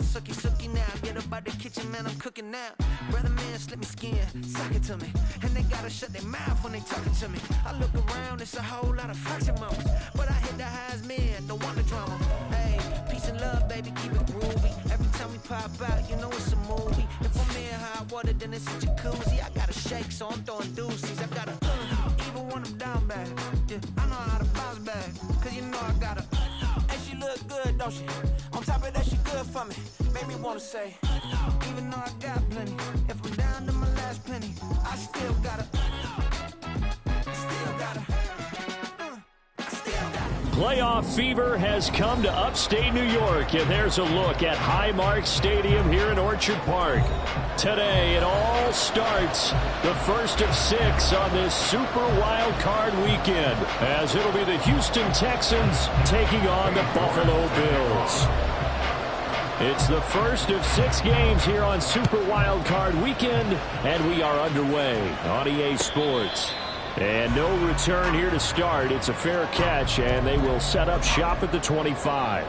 sucky, sucky now. Get up out the kitchen, man, I'm cooking now. Brother, man, slip me skin, suck it to me. And they gotta shut their mouth when they talking to me. I look around, it's a whole lot of flirting moments. But I hit the highs, man, don't want the drama. Hey, peace and love, baby, keep it groovy. Every time we pop out, you know it's a movie. If I'm in hot water, then it's a jacuzzi. I gotta shake, so I'm throwing deuces. I gotta, even when I'm down bad. Yeah, I know how to bounce back, cause you know I gotta. And she look good, don't she? On top of that, she good for me. Made me wanna say, even though I got plenty, if I'm down to my last penny, I still gotta. Playoff fever has come to upstate New York, and there's a look at Highmark Stadium here in Orchard Park. Today, it all starts, the first of 6 on this Super Wild Card weekend, as it'll be the Houston Texans taking on the Buffalo Bills. It's the first of 6 games here on Super Wild Card weekend, and we are underway on EA Sports. And no return here to start. It's a fair catch, and they will set up shop at the 25.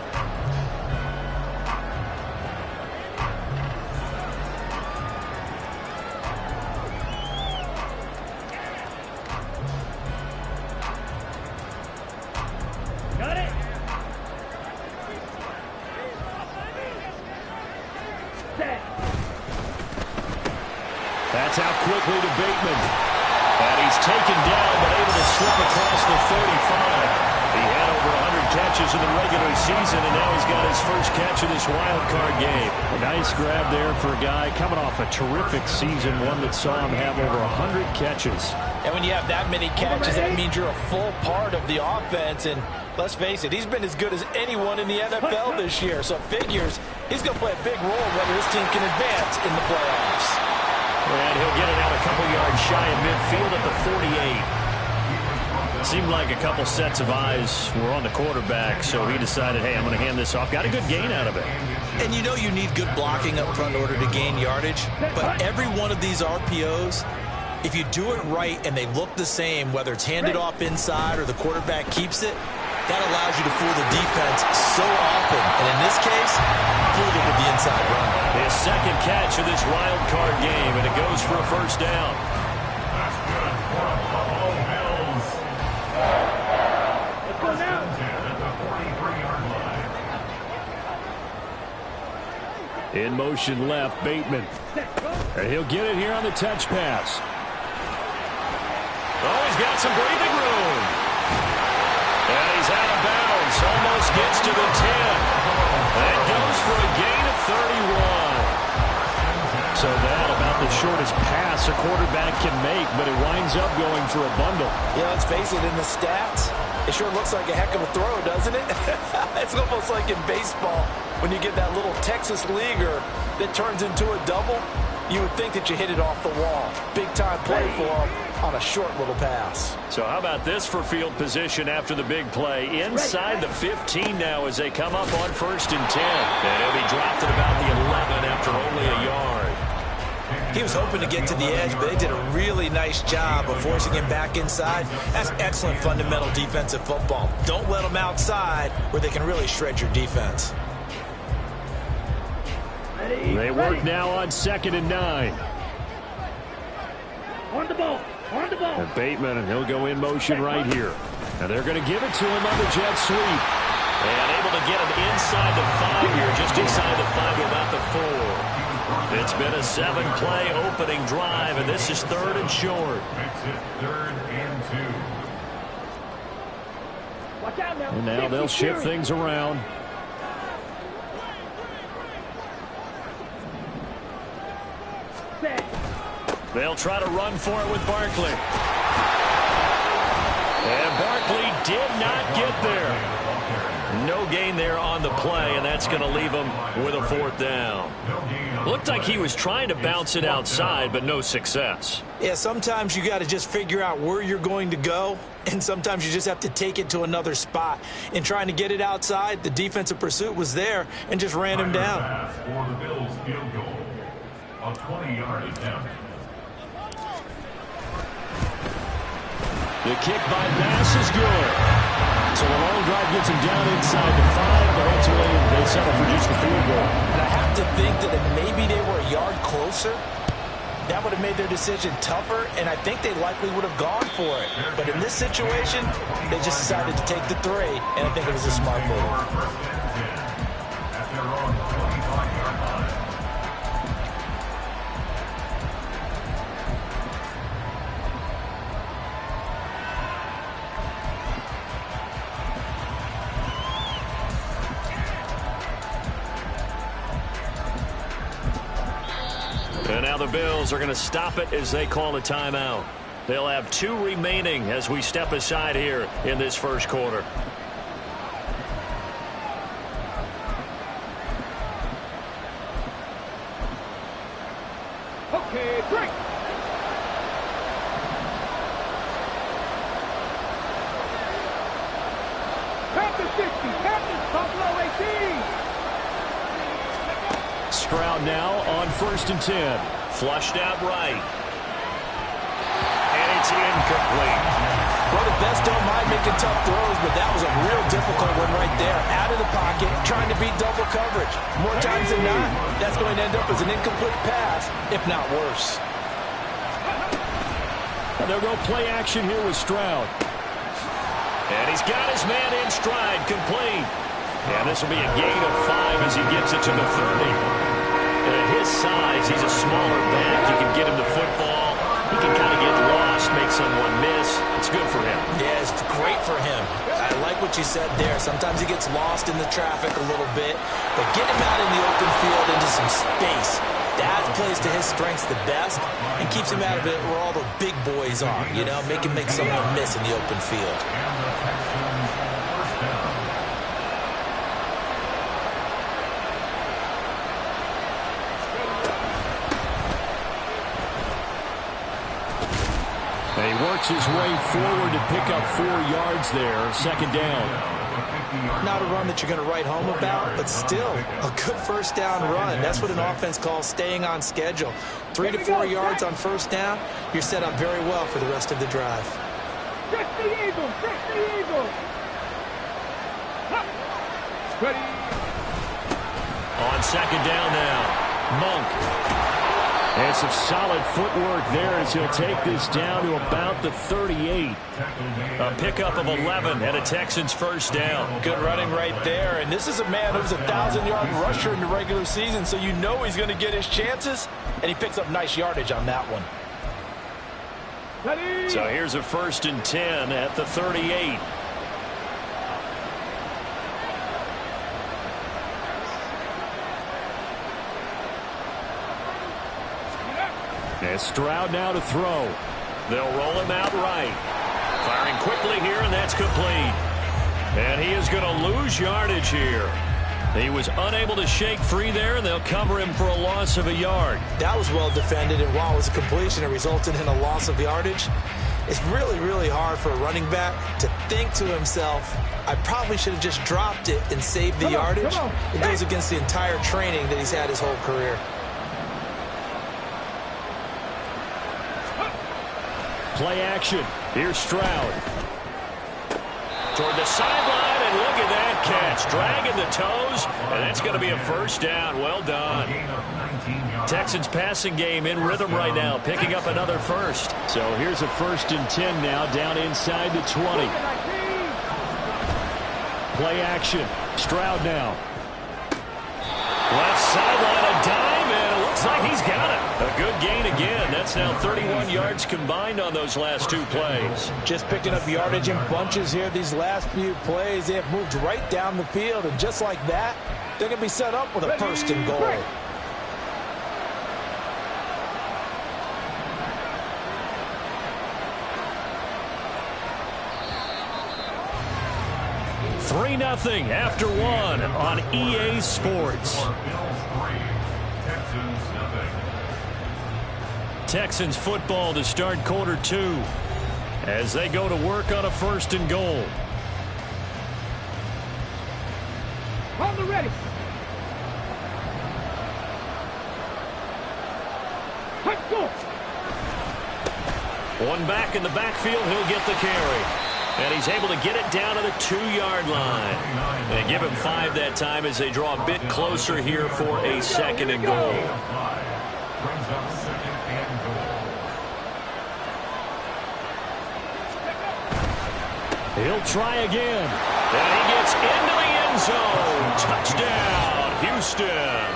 Got it. Set. That's out quickly to Bateman. And he's taken down, but able to slip across the 35. He had over 100 catches in the regular season, and now he's got his first catch of this wild card game. A nice grab there for a guy coming off a terrific season, one that saw him have over 100 catches. And when you have that many catches, that means you're a full part of the offense. And let's face it, he's been as good as anyone in the NFL this year. So it figures he's going to play a big role whether his team can advance in the playoffs. And he'll get it out a couple yards shy of midfield at the 48. Seemed like a couple sets of eyes were on the quarterback, so he decided, hey, I'm going to hand this off. Got a good gain out of it. And you know you need good blocking up front in order to gain yardage. But every one of these RPOs, if you do it right and they look the same, whether it's handed off inside or the quarterback keeps it, that allows you to fool the defense so often. And in this case, fooled it with the inside run. His second catch of this wild card game, and it goes for a first down. In motion left, Bateman. And he'll get it here on the touch pass. Oh, he's got some breathing room. And he's out of bounds. Almost gets to the 10. And goes for a gain of 31. So that about the shortest pass a quarterback can make, but it winds up going for a bundle. Yeah, let's face it, in the stats, it sure looks like a heck of a throw, doesn't it? It's almost like in baseball when you get that little Texas leaguer that turns into a double. You would think that you hit it off the wall. Big-time play for him on a short little pass. So how about this for field position after the big play? Inside the 15 now as they come up on 1st and 10. And he'll be dropped at about the 11 after only a yard. He was hoping to get to the edge, but they did a really nice job of forcing him back inside. That's excellent fundamental defensive football. Don't let them outside where they can really shred your defense. They work now on 2nd and 9. On the ball. On the ball. And Bateman, and he'll go in motion right here. And they're going to give it to him on the jet sweep. And able to get him inside the 5 here, just inside the 5 to about the 4. It's been a 7-play opening drive, and this is 3rd and short. Makes it 3rd and 2. Watch out now. And now they'll shift things around. They'll try to run for it with Barkley. And Barkley did not get there. No gain there on the play, and that's going to leave him with a 4th down. Looked like he was trying to bounce it outside, but no success. Yeah, sometimes you got to just figure out where you're going to go, and sometimes you just have to take it to another spot. In trying to get it outside, the defensive pursuit was there and just ran him down. For the Bills field goal, a 20-yard attempt. The kick by Bass is good. So the long drive gets him down inside the 5, but ultimately they settle for just the field goal. And I have that would have made their decision tougher, and I think they likely would have gone for it. But in this situation, they just decided to take the 3, and I think it was a smart move. And now the Bills are going to stop it as they call a timeout. They'll have 2 remaining as we step aside here in this first quarter. Okay, break. Panthers 60, Panthers, Buffalo 18. Stroud now on 1st and 10. Flushed out right. And it's incomplete. Well, the best don't mind making tough throws, but that was a real difficult one right there. Out of the pocket, trying to beat double coverage. More times than not, that's going to end up as an incomplete pass, if not worse. And they'll go play action here with Stroud. And he's got his man in stride, complete. And this will be a gain of 5 as he gets it to the 30. And at his size, he's a smaller back. You can get him the football. He can kind of get lost, make someone miss. It's good for him. Yeah, it's great for him. I like what you said there. Sometimes he gets lost in the traffic a little bit. But get him out in the open field into some space. That plays to his strengths the best and keeps him out of it where all the big boys are. You know, make him make someone miss in the open field. And he works his way forward to pick up 4 yards there. Second down. Not a run that you're going to write home about, but still a good first down run. That's what an offense calls staying on schedule. 3 to 4 yards on first down, you're set up very well for the rest of the drive. Stretch the Eagles, stretch the Eagles. Ready. On second down now, Monk. And some solid footwork there as he'll take this down to about the 38. A pickup of 11 and a Texans first down. Good running right there. And this is a man who's a 1,000-yard rusher in the regular season, so you know he's going to get his chances, and he picks up nice yardage on that one. Ready. So here's a 1st and 10 at the 38. And Stroud now to throw. They'll roll him out right. Firing quickly here, and that's complete. And he is going to lose yardage here. He was unable to shake free there, and they'll cover him for a loss of a yard. That was well defended, and while it was a completion, it resulted in a loss of yardage. It's really, really hard for a running back to think to himself, I probably should have just dropped it and saved the yardage. It goes against the entire training that he's had his whole career. Play action. Here's Stroud. Toward the sideline, and look at that catch. Dragging the toes, and that's going to be a first down. Well done. Texans passing game in rhythm right now, picking up another first. So here's a 1st and 10 now, down inside the 20. Play action. Stroud now. Left sideline, a dive, and it looks like he's got it. A good gain again. That's now 31 yards combined on those last 2 plays. Just picking up yardage in bunches here. These last few plays, they have moved right down the field, and just like that, they're going to be set up with a 1st and goal. 3-0 after 1 on EA Sports. Texans football to start quarter 2 as they go to work on a 1st and goal. On the ready. Let's go. One back in the backfield, he'll get the carry. And he's able to get it down to the 2-yard line. And give him 5 that time as they draw a bit closer here for a 2nd and goal. brings up second and goal. He'll try again. And he gets into the end zone. Touchdown, Houston.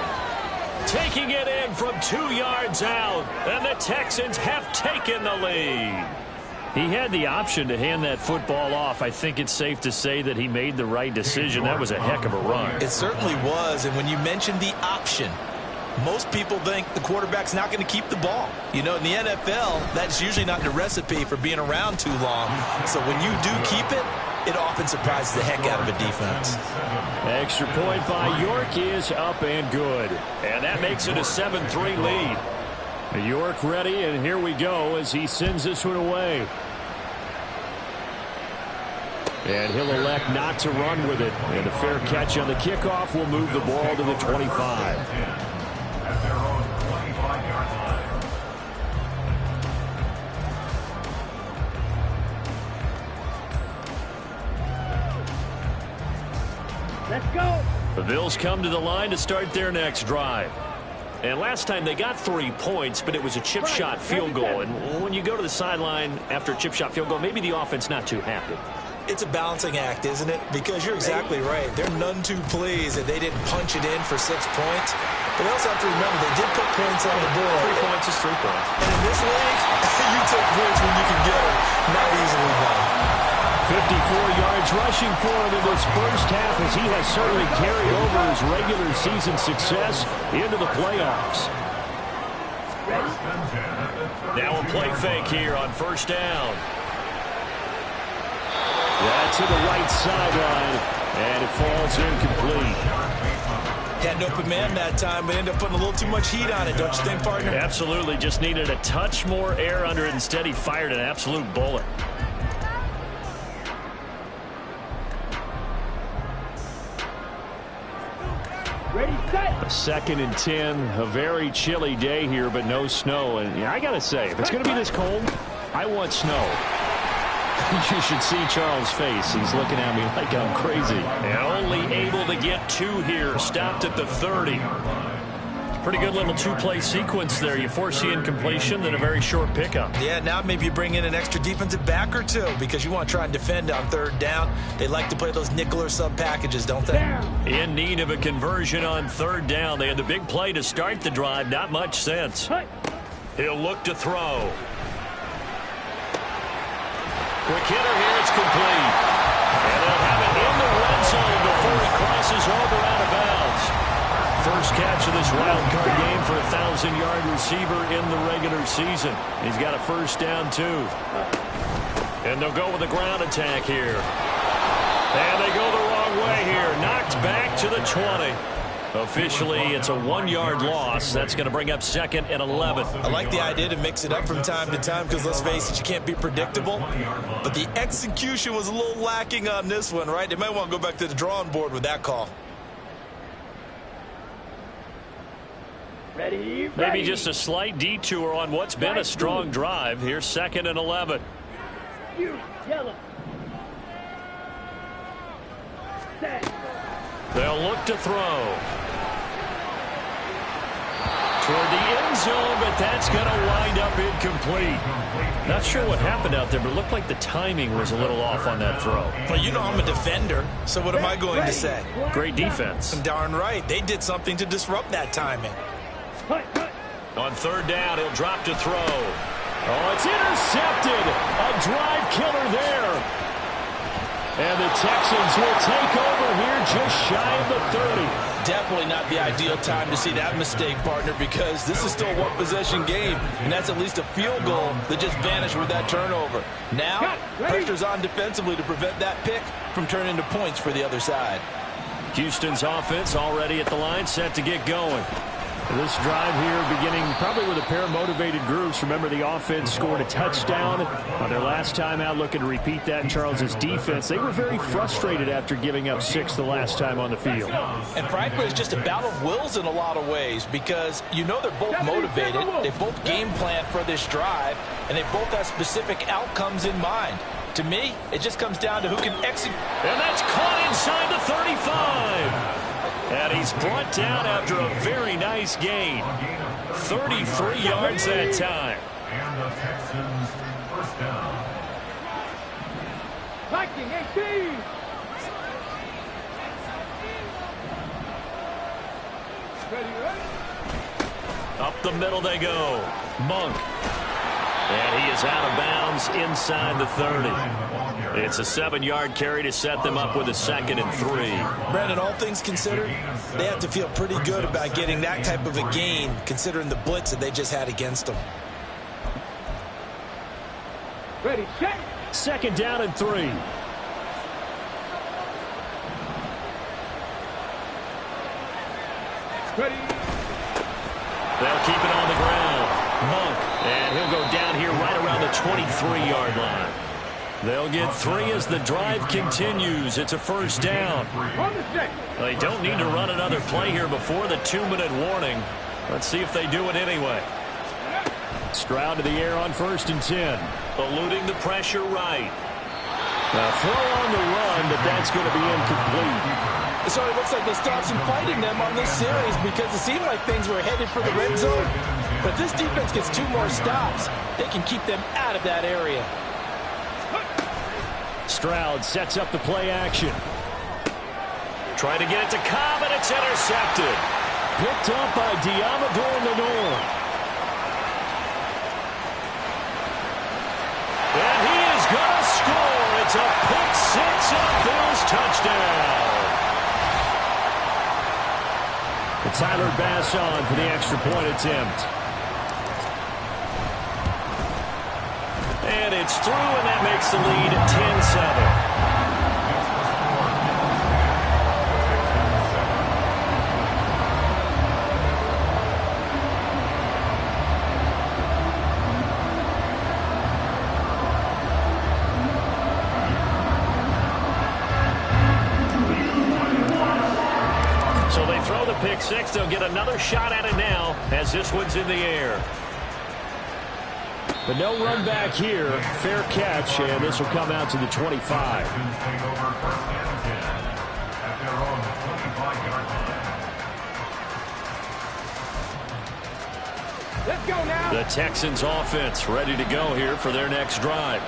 Taking it in from 2 yards out. And the Texans have taken the lead. He had the option to hand that football off. I think it's safe to say that he made the right decision. That was a heck of a run. It certainly was. And when you mentioned the option, most people think the quarterback's not going to keep the ball. You know, in the NFL, that's usually not the recipe for being around too long. So when you do keep it, it often surprises the heck out of a defense. Extra point by York is up and good. And that makes it a 7-3 lead. York ready, and here we go as he sends this one away. And he'll elect not to run with it. And a fair catch on the kickoff will move the ball to the 25. At their own 25-yard line. Let's go. The Bills come to the line to start their next drive. And last time they got 3 points, but it was a chip shot field goal. And when you go to the sideline after a chip shot field goal, maybe the offense not too happy. It's a balancing act, isn't it? Because you're exactly right. They're none too pleased that they didn't punch it in for 6 points. But they also have to remember they did put points on the board. 3 points is 3 points. And in this league, you take points when you can get them. Not easily done. 54 yards rushing for him in this first half as he has certainly carried over his regular season success into the playoffs. Now a play fake here on first down. That's to the right sideline, and it falls incomplete. Had an open man that time, but ended up putting a little too much heat on it, don't you think, partner? Absolutely, just needed a touch more air under it. Instead, he fired an absolute bullet. Ready, set. A 2nd and 10, a very chilly day here, but no snow. And yeah, I got to say, if it's going to be this cold, I want snow. You should see Charles' face. He's looking at me like I'm crazy. And only able to get 2 here. Stopped at the 30. Pretty good little 2-play sequence there. You force the incompletion, then a very short pickup. Yeah, now maybe you bring in an extra defensive back or 2 because you want to try and defend on 3rd down. They like to play those nickel or sub packages, don't they? In need of a conversion on 3rd down. They had the big play to start the drive. Not much sense. He'll look to throw. Quick hitter here, it's complete. And they'll have it in the red zone before he crosses over out of bounds. First catch of this wild card game for a 1,000-yard receiver in the regular season. He's got a first down, too. And they'll go with a ground attack here. And they go the wrong way here. Knocked back to the 20. Officially, it's a 1-yard loss. That's going to bring up 2nd and 11. I like the idea to mix it up from time to time because, let's face it, you can't be predictable. But the execution was a little lacking on this one, right? They might want to go back to the drawing board with that call. Ready, ready. Maybe just a slight detour on what's been a strong drive. Here's 2nd and 11. You, yellow. Set. They'll look to throw. Toward the end zone, but that's going to wind up incomplete. Not sure what happened out there, but it looked like the timing was a little off on that throw. Well, you know I'm a defender, so what am I going to say? Great defense. Darn right. They did something to disrupt that timing. On 3rd down, he'll drop to throw. Oh, it's intercepted. A drive killer there. And the Texans will take over here just shy of the 30. Definitely not the ideal time to see that mistake, partner, because this is still a one-possession game, and that's at least a field goal that just vanished with that turnover. Now, pressure's on defensively to prevent that pick from turning into points for the other side. Houston's offense already at the line, set to get going. This drive here beginning probably with a pair of motivated groups. Remember, the offense scored a touchdown on their last time out, looking to repeat that in Charles's defense. They were very frustrated after giving up 6 the last time on the field. And frankly, it's just a battle of wills in a lot of ways because you know they're both motivated. They both game plan for this drive, and they both have specific outcomes in mind. To me, it just comes down to who can execute. And that's caught inside the 35. And he's brought down after a very nice nice gain. 33 yards that time. And the Texans first down. Viking 18. Up the middle they go. Monk. And he is out of bounds inside the 30. It's a 7-yard carry to set them up with a 2nd and 3. Brandon, all things considered, they have to feel pretty good about getting that type of a gain, considering the blitz that they just had against them. Ready, set. 2nd down and 3. Ready. They'll keep it on the ground. Monk. And he'll go down here right around the 23-yard line. They'll get 3 as the drive continues. It's a 1st down. On the set. They don't need to run another play here before the 2-minute warning. Let's see if they do it anyway. Stroud to the air on 1st and 10. Eluding the pressure right. A throw on the run, but that's going to be incomplete. So it looks like they stopped some fight in them on this series because it seemed like things were headed for the red zone. But this defense gets 2 more stops. They can keep them out of that area. Stroud sets up the play action. Trying to get it to Cobb, and it's intercepted. Picked up by Diamador Lenore. And he is going to score. It's a pick-6 and a Bills touchdown. Tyler Bass on for the extra point attempt. And it's through, and that makes the lead 10-7. Pick 6. They'll get another shot at it now as this one's in the air. But no run back here. Fair catch, and this will come out to the 25. Let's go now. The Texans offense ready to go here for their next drive.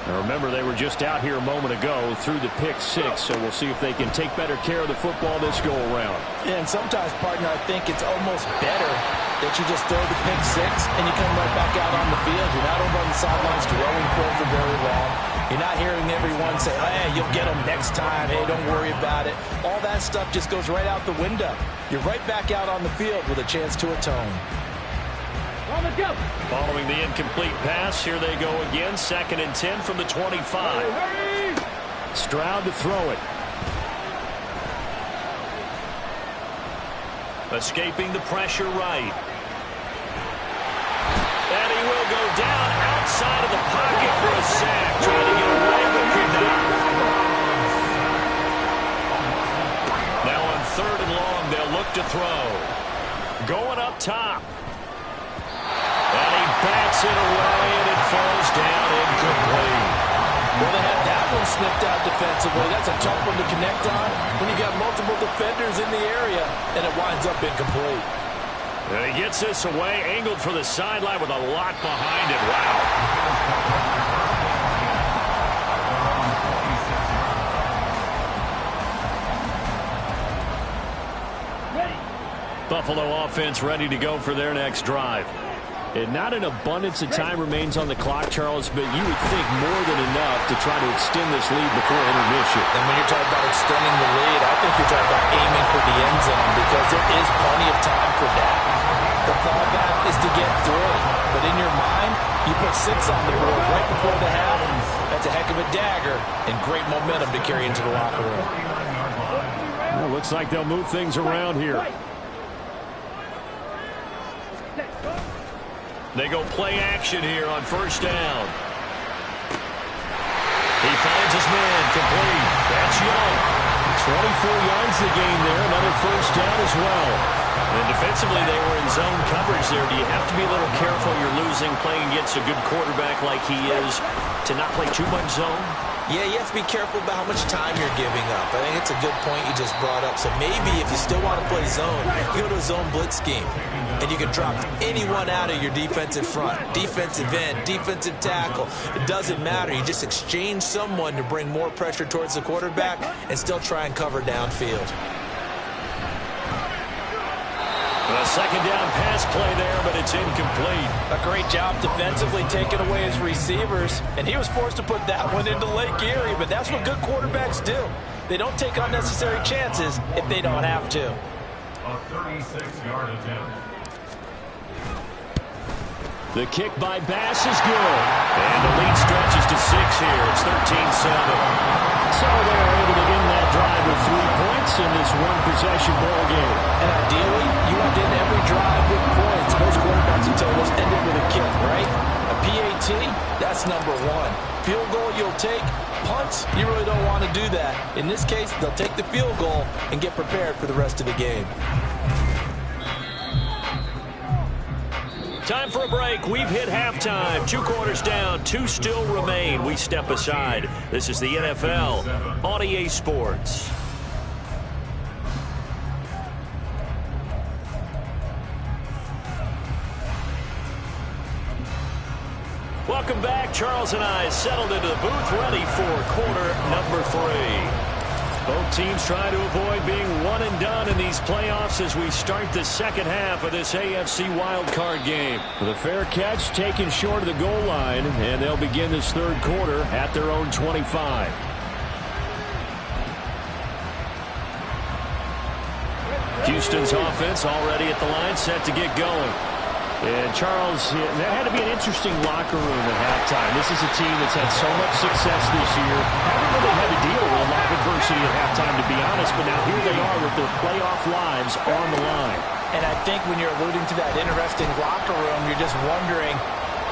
Now remember, they were just out here a moment ago through the pick 6, so we'll see if they can take better care of the football this go around. Yeah, and sometimes, partner, I think it's almost better that you just throw the pick 6 and you come right back out on the field. You're not over on the sidelines dwelling for very long. You're not hearing everyone say, hey, you'll get them next time. Hey, don't worry about it. All that stuff just goes right out the window. You're right back out on the field with a chance to atone. Following the incomplete pass, here they go again. 2nd and 10 from the 25. Stroud to throw it. Escaping the pressure right. And he will go down outside of the pocket for a sack. Trying to get away, but could not. Now on 3rd and long, they'll look to throw. Going up top. And he bats it away, and it falls down incomplete. Well, they had that one snipped out defensively. That's a tough one to connect on when you got multiple defenders in the area, and it winds up incomplete. And he gets this away, angled for the sideline with a lot behind it. Wow. Buffalo offense ready to go for their next drive. And not an abundance of time remains on the clock, Charles, but you would think more than enough to try to extend this lead before intermission. And when you're talking about extending the lead, I think you're talking about aiming for the end zone because there is plenty of time for that. The fallback is to get 3. But in your mind, you put 6 on the board right before the half. That's a heck of a dagger and great momentum to carry into the locker room. Well, looks like they'll move things around here. They go play action here on 1st down. He finds his man, complete. That's Young. 24 yards the gain there, another 1st down as well. And defensively, they were in zone coverage there. Do you have to be a little careful? You're losing, playing against a good quarterback like he is, to not play too much zone? Yeah, you have to be careful about how much time you're giving up. I think it's a good point you just brought up. So maybe if you still want to play zone, you go to a zone blitz scheme. And you can drop anyone out of your defensive front. Defensive end, defensive tackle. It doesn't matter. You just exchange someone to bring more pressure towards the quarterback and still try and cover downfield. A second down pass play there, but it's incomplete. A great job defensively taking away his receivers, and he was forced to put that one into Lake Erie, but that's what good quarterbacks do. They don't take unnecessary chances if they don't have to. A 36-yard attempt. The kick by Bass is good. And the lead stretches to 6 here. It's 13-7. So they're able to end that drive with 3 points in this one-possession ball game. And ideally, you want to end every drive with points. Most quarterbacks will tell us end it with a kick, right? A PAT, that's number 1. Field goal you'll take. Punts, you really don't want to do that. In this case, they'll take the field goal and get prepared for the rest of the game. Time for a break. We've hit halftime. 2 quarters down. 2 still remain. We step aside. This is the NFL on EA Sports. Welcome back. Charles and I settled into the booth, ready for quarter number 3. Both teams try to avoid being one and done in these playoffs as we start the second half of this AFC wildcard game. With a fair catch taken short of the goal line, and they'll begin this third quarter at their own 25. Houston's offense already at the line, set to get going. And Charles, that had to be an interesting locker room at halftime. This is a team that's had so much success this year. Haven't really had to deal with a lot of adversity at halftime, to be honest, but now here they are with their playoff lives on the line. And I think when you're alluding to that interesting locker room, you're just wondering,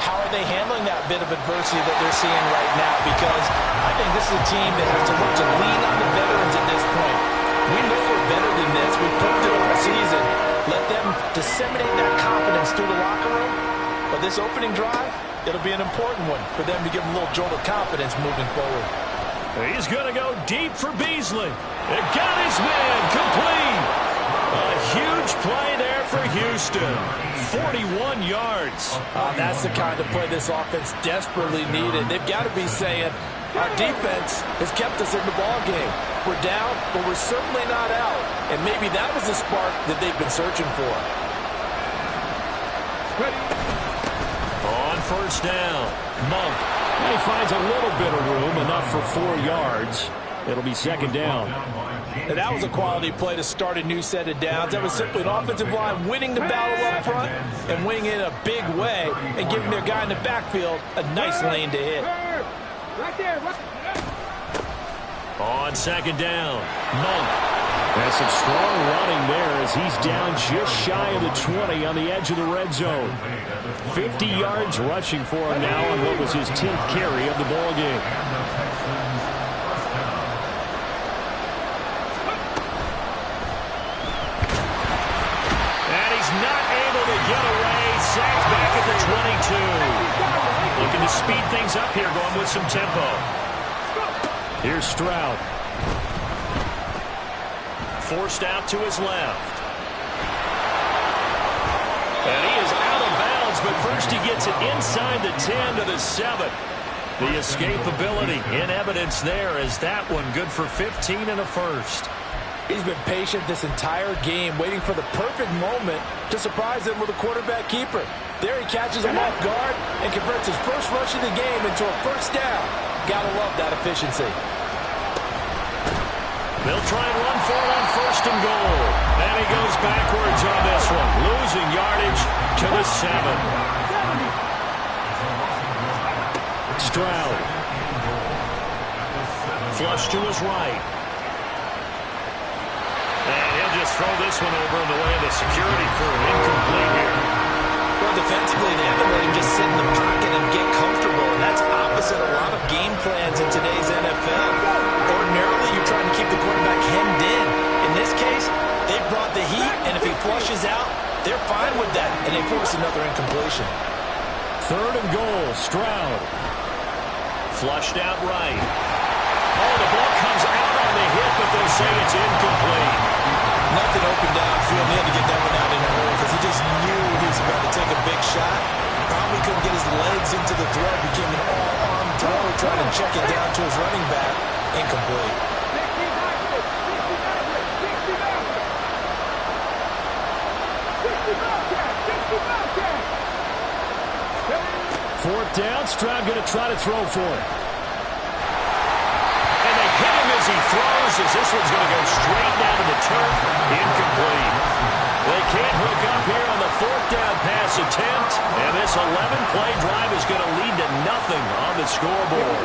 how are they handling that bit of adversity that they're seeing right now? Because I think this is a team that has to look to lean on the veterans at this point. We know we're better than this. We've proved it all season. Let them disseminate that confidence through the locker room. But this opening drive, it'll be an important one for them to give them a little jolt of confidence moving forward. He's going to go deep for Beasley. It got his man complete. A huge play there for Houston. 41 yards. That's the kind of play this offense desperately needed. They've got to be saying, our defense has kept us in the ball game. We're down, but we're certainly not out. And maybe that was the spark that they've been searching for. On first down, Monk. And he finds a little bit of room, enough for 4 yards. It'll be second down. And that was a quality play to start a new set of downs. That was simply an offensive line winning the battle up front and winning it in a big way and giving their guy in the backfield a nice lane to hit. Right there. On second down, Monk. There's some strong running there as he's down just shy of the 20 on the edge of the red zone. 50 yards rushing for him now on what was his 10th carry of the ball game. And he's not able to get away. Sacked back at the 22. Looking to speed things up here, going with some tempo. Here's Stroud. Forced out to his left. And he is out of bounds, but first he gets it inside the 10 to the 7. The escapability in evidence there as that one good for 15 and a first. He's been patient this entire game, waiting for the perfect moment to surprise them with a quarterback keeper. There he catches him off guard and converts his first rush of the game into a first down. Gotta love that efficiency. They'll try and run for it on first and goal. And he goes backwards on this one, losing yardage to the 7. Stroud. Flush to his right. And he'll just throw this one over in the way of the security crew. Incomplete here. Well, defensively, they haven't let him just sit in the pocket and get comfortable. And that's opposite a lot of game plans in today's NFL. Ordinarily, you're trying to keep the quarterback hemmed in. In this case, they brought the heat, and if he flushes out, they're fine with that, and they force another incompletion. Third and goal, Stroud. Flushed out right. Oh, the ball comes out on the hit, but they'll say it's incomplete. Nothing open downfield. He had to get that one out in a hurry because he just knew he was about to take a big shot. Probably couldn't get his legs into the throw. Became an all-arm throw, trying to check it down to his running back. Incomplete. 4th down, Stroud going to try to throw for it. And they hit him as he throws, as this one's going to go straight down to the turf. Incomplete. They can't hook up here on the 4th down pass attempt, and this 11-play drive is going to lead to nothing on the scoreboard.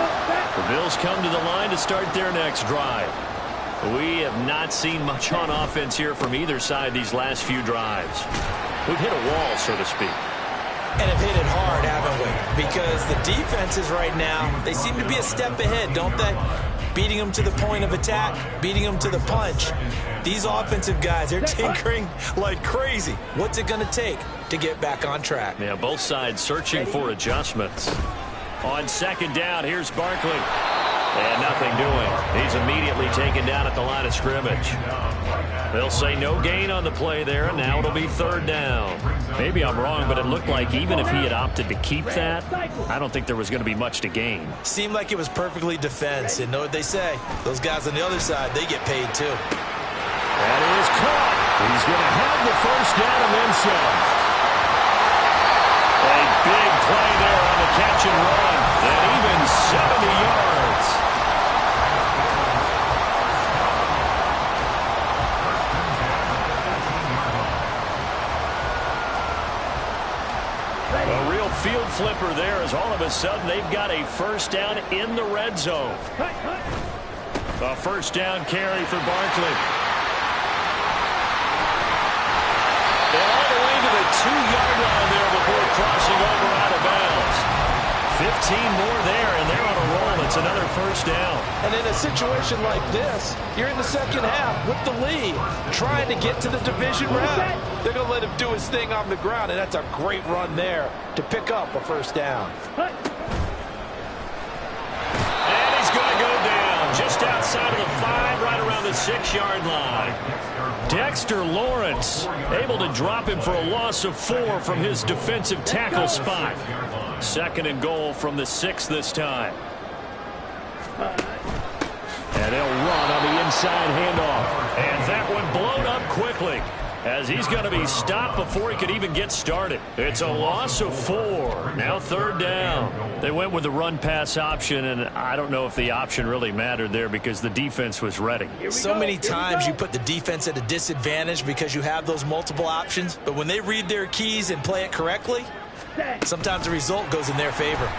The Bills come to the line to start their next drive. We have not seen much on offense here from either side these last few drives. We've hit a wall, so to speak. And have hit it hard, haven't we? Because the defenses right now, they seem to be a step ahead, don't they? Beating them to the point of attack, beating them to the punch. These offensive guys, they're tinkering like crazy. What's it going to take to get back on track? Yeah, both sides searching for adjustments. On 2nd down, here's Barkley. And nothing doing. He's immediately taken down at the line of scrimmage. They'll say no gain on the play there, and now it'll be 3rd down. Maybe I'm wrong, but it looked like even if he had opted to keep that, I don't think there was going to be much to gain. Seemed like it was perfectly defense. And know what they say? Those guys on the other side, they get paid too. That is caught. He's going to have the 1st down and then some. A big play there on the catch and run. And even 70 yards. A real field flipper there as all of a sudden they've got a 1st down in the red zone. A 1st down carry for Barkley. And all the way to the 2-yard line there before crossing over out of bounds. 15 more there, and they're on a roll. It's another 1st down. And in a situation like this, you're in the 2nd half with the lead, trying to get to the division round. They're going to let him do his thing on the ground, and that's a great run there to pick up a 1st down. And he's going to go down just outside of the 5, right around the 6-yard line. Dexter Lawrence able to drop him for a loss of 4 from his defensive tackle spot. 2nd and goal from the 6 this time. And they'll run on the inside handoff. And that one blown up quickly as he's going to be stopped before he could even get started. It's a loss of 4. Now 3rd down. They went with the run-pass option, and I don't know if the option really mattered there because the defense was ready. So many times you put the defense at a disadvantage because you have those multiple options, but when they read their keys and play it correctly, sometimes the result goes in their favor.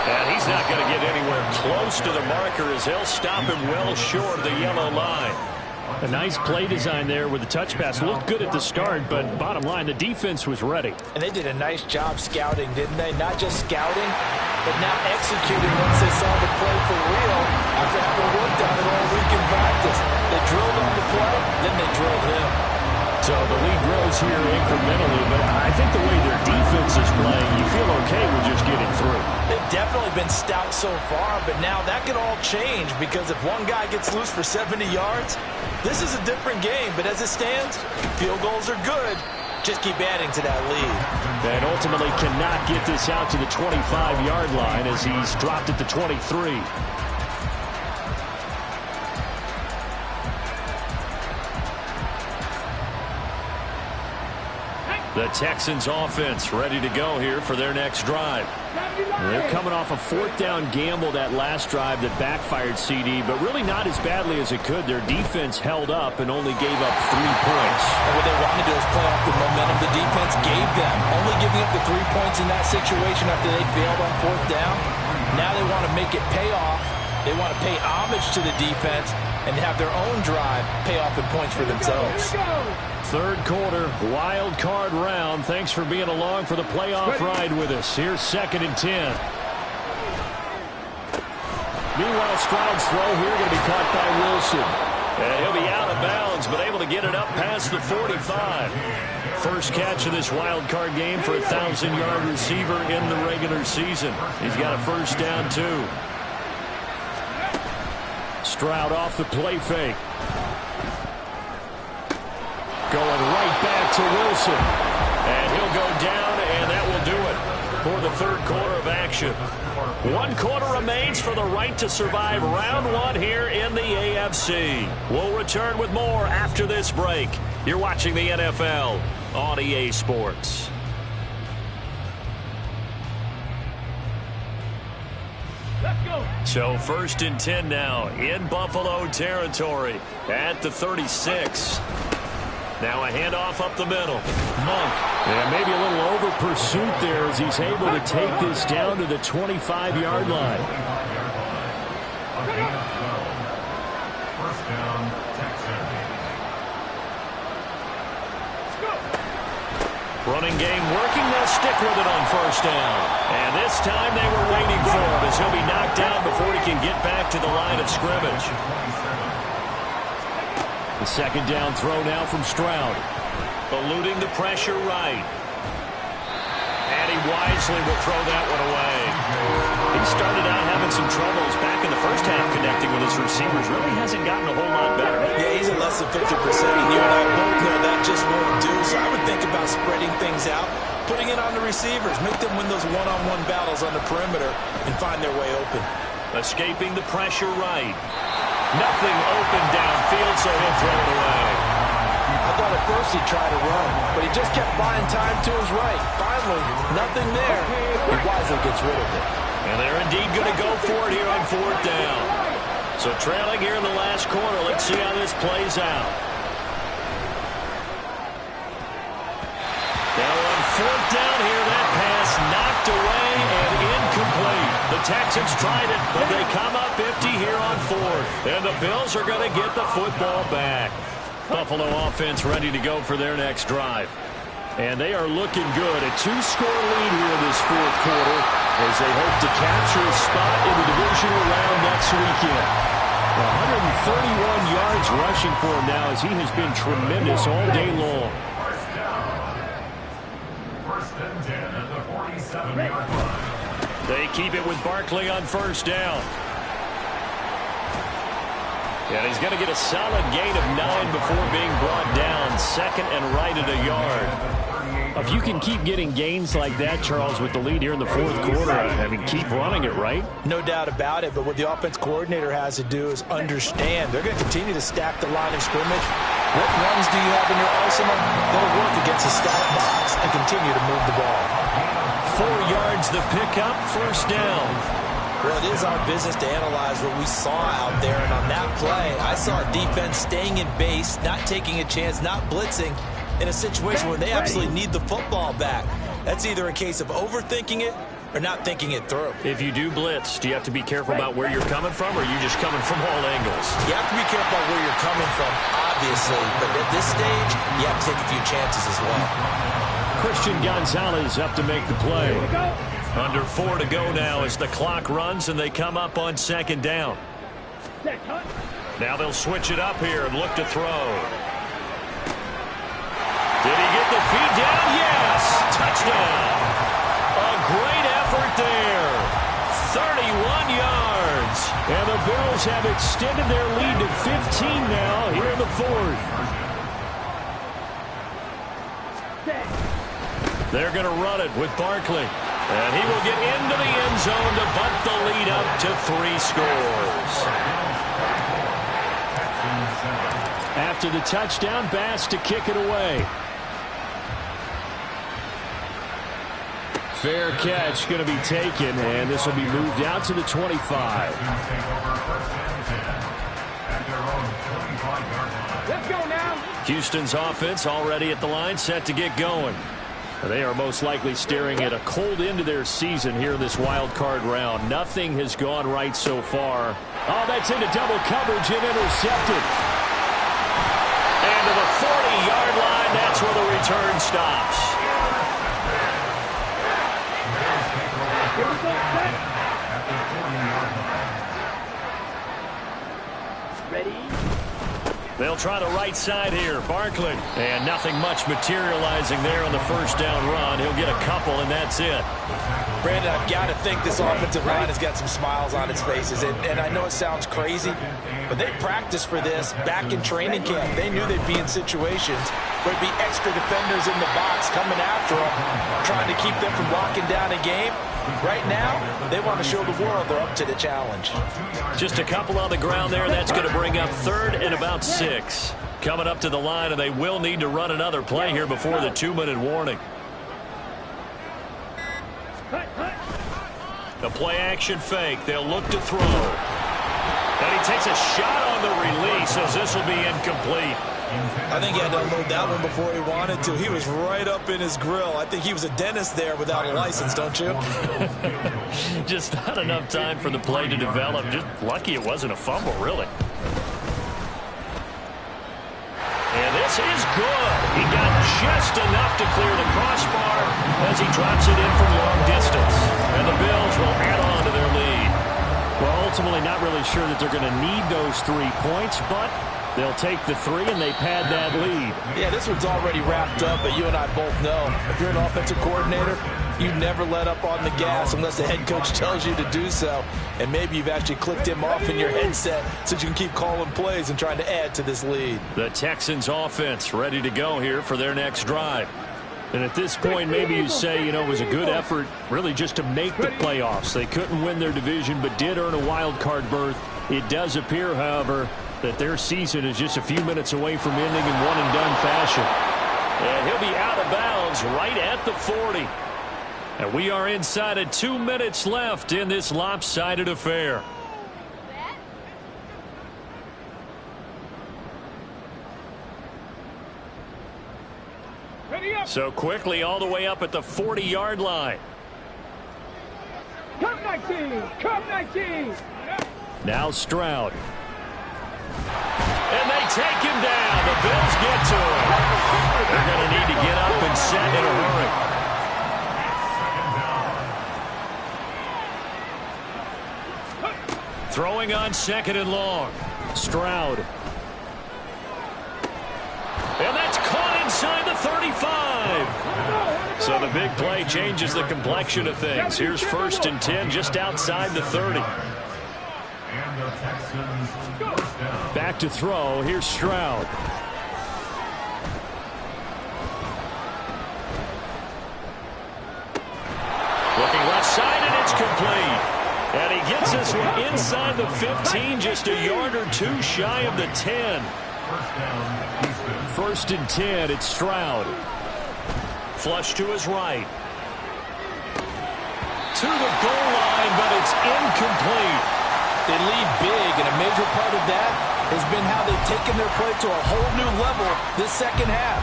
And he's not going to get anywhere close to the marker as they'll stop him well short of the yellow line. A nice play design there with the touch pass. Looked good at the start, but bottom line, the defense was ready. And they did a nice job scouting, didn't they? Not just scouting, but now executing once they saw the play for real after having worked on it all week in practice. They drilled on the play, then they drilled him. So the lead grows here incrementally, but I think the way their defense is playing, you feel okay with just getting through. They've definitely been stout so far, but now that could all change because if one guy gets loose for 70 yards, this is a different game. But as it stands, field goals are good. Just keep adding to that lead. And ultimately cannot get this out to the 25-yard line as he's dropped at the 23. The Texans offense ready to go here for their next drive. They're coming off a 4th down gamble that last drive that backfired CD, but really not as badly as it could. Their defense held up and only gave up 3 points. And what they wanted to do is play off the momentum the defense gave them. Only giving up the 3 points in that situation after they failed on 4th down. Now they want to make it pay off. They want to pay homage to the defense and have their own drive pay off in points for themselves. 3rd quarter, wild card round. Thanks for being along for the playoff ride with us. Here's 2nd and 10. Meanwhile, Stroud's throw here going to be caught by Wilson. And he'll be out of bounds, but able to get it up past the 45. First catch of this wild card game for a 1,000-yard receiver in the regular season. He's got a 1st down, too. Stroud off the play fake. Going right back to Wilson. And he'll go down, and that will do it for the third quarter of action. 1 quarter remains for the right to survive round 1 here in the AFC. We'll return with more after this break. You're watching the NFL on EA Sports. So 1st and 10 now in Buffalo territory at the 36. Now a handoff up the middle. Monk. And maybe a little over pursuit there as he's able to take this down to the 25-yard line. First down, Texans. Running game working. They'll stick with it on 1st down. And this time they were waiting for him as he'll be knocked down before he can get back to the line of scrimmage. The 2nd down throw now from Stroud. Eluding the pressure right. And he wisely will throw that one away. He started out having some troubles back in the first half connecting with his receivers. Really hasn't gotten a whole lot better. Yeah, he's at less than 50%, and you and I both know that just won't do. So I would think about spreading things out, putting it on the receivers, make them win those one-on-one battles on the perimeter, and find their way open. Escaping the pressure right. Nothing open downfield, so he'll throw it away. I thought at first he'd try to run, but he just kept buying time to his right. Finally, nothing there. He wisely gets rid of it. And they're indeed going to go for it here on 4th down. So trailing here in the last quarter. Let's see how this plays out. Now on 4th down here, that pass knocked away and incomplete. The Texans tried it, but they come up empty here on 4th. And the Bills are going to get the football back. Buffalo offense ready to go for their next drive. And they are looking good. A 2-score lead here in this 4th quarter as they hope to capture a spot in the divisional round next weekend. 131 yards rushing for him now as he has been tremendous all day long. First and 10 at the 47-yard line. They keep it with Barkley on 1st down. And he's going to get a solid gain of 9 before being brought down. 2nd and right at a yard. If you can keep getting gains like that, Charles, with the lead here in the 4th quarter, I mean, keep running it, right? No doubt about it, but what the offense coordinator has to do is understand they're going to continue to stack the line of scrimmage. What runs do you have in your arsenal? That'll work against a stacked box and continue to move the ball. 4 yards the pickup, 1st down. Well, it is our business to analyze what we saw out there, and on that play, I saw a defense staying in base, not taking a chance, not blitzing, in a situation where they absolutely need the football back. That's either a case of overthinking it or not thinking it through. If you do blitz, do you have to be careful about where you're coming from, or are you just coming from all angles? You have to be careful about where you're coming from, obviously, but at this stage, you have to take a few chances as well. Christian Gonzalez up to make the play. Under 4 to go now as the clock runs and they come up on 2nd down. Now they'll switch it up here and look to throw. Did he get the feet down? Yes! Touchdown! A great effort there. 31 yards. And the Bills have extended their lead to 15 now here in the 4th. They're going to run it with Barkley. And he will get into the end zone to bump the lead up to 3 scores. After the touchdown, Bass to kick it away. Fair catch going to be taken, and this will be moved out to the 25. Let's go now. Houston's offense already at the line, set to get going. They are most likely staring at a cold end to their season here in this wild card round. Nothing has gone right so far. Oh, that's into double coverage and intercepted. And to the 40-yard line, that's where the return stops. Ready? They'll try the right side here. Barkley. And nothing much materializing there on the first down run. He'll get a couple, and that's it. Brandon, I've got to think this offensive line has got some smiles on its faces. And I know it sounds crazy, but they practiced for this back in training camp. They knew they'd be in situations where there'd be extra defenders in the box coming after them, trying to keep them from locking down a game. Right now, they want to show the world they're up to the challenge. Just a couple on the ground there. That's going to bring up 3rd and about 6. Coming up to the line, and they will need to run another play here before the 2-minute warning. The play action fake. They'll look to throw. And he takes a shot on the release as this will be incomplete. I think he had to unload that one before he wanted to. He was right up in his grill. I think he was a dentist there without a license, don't you? Just not enough time for the play to develop. Just lucky it wasn't a fumble, really. And this is good. He got just enough to clear the crossbar as he drops it in from long distance. And the Bills will add on to their lead. Well, ultimately not really sure that they're going to need those 3 points, but they'll take the 3 and they pad that lead. Yeah, this one's already wrapped up, but you and I both know if you're an offensive coordinator, you never let up on the gas unless the head coach tells you to do so. And maybe you've actually clicked him off in your headset so you can keep calling plays and trying to add to this lead. The Texans offense ready to go here for their next drive. And at this point, maybe you say, it was a good effort really just to make the playoffs. They couldn't win their division but did earn a wild card berth. It does appear, however, that their season is just a few minutes away from ending in one-and-done fashion. And he'll be out of bounds right at the 40. And we are inside of 2 minutes left in this lopsided affair. So quickly all the way up at the 40-yard line. Come 19! Come 19! Now Stroud. And they take him down. The Bills get to him. They're going to need to get up and set in a hurry. Throwing on 2nd and long. Stroud. And that's caught inside the 35. So the big play changes the complexion of things. Here's 1st and 10 just outside the 30. Back to throw. Here's Stroud. Looking left side, and it's complete. And he gets this one inside the 15, just a yard or 2 shy of the 10. 1st and 10, it's Stroud. Flush to his right. To the goal line, but it's incomplete. They lead big, and a major part of that has been how they've taken their play to a whole new level this second half.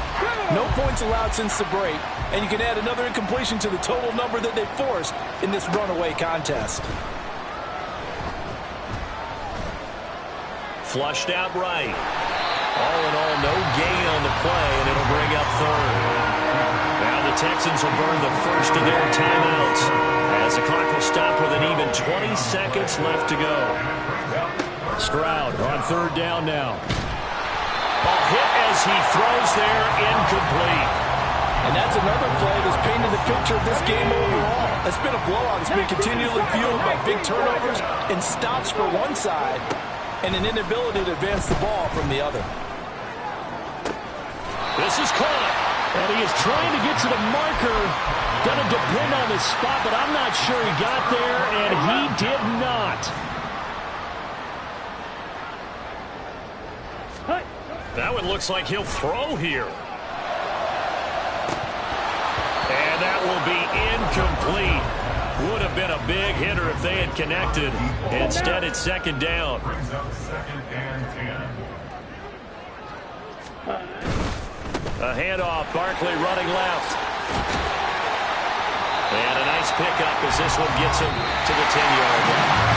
No points allowed since the break, and you can add another incompletion to the total number that they forced in this runaway contest. Flushed out right. All in all, no gain on the play, and it'll bring up 3rd. Now the Texans will burn the first of their timeouts as the clock will stop with an even 20 seconds left to go. Stroud on 3rd down now. Ball hit as he throws there, incomplete. And that's another play that's painted the picture of this game overall. It's been a blowout. It's been continually fueled by big turnovers and stops for one side and an inability to advance the ball from the other. This is caught. And he is trying to get to the marker. Going to depend on the spot, but I'm not sure he got there, and he did not. That one looks like he'll throw here. And that will be incomplete. Would have been a big hitter if they had connected. Instead, it's 2nd down. Brings up 2nd and 10. A handoff, Barkley running left. And a nice pickup as this one gets him to the 10-yard line.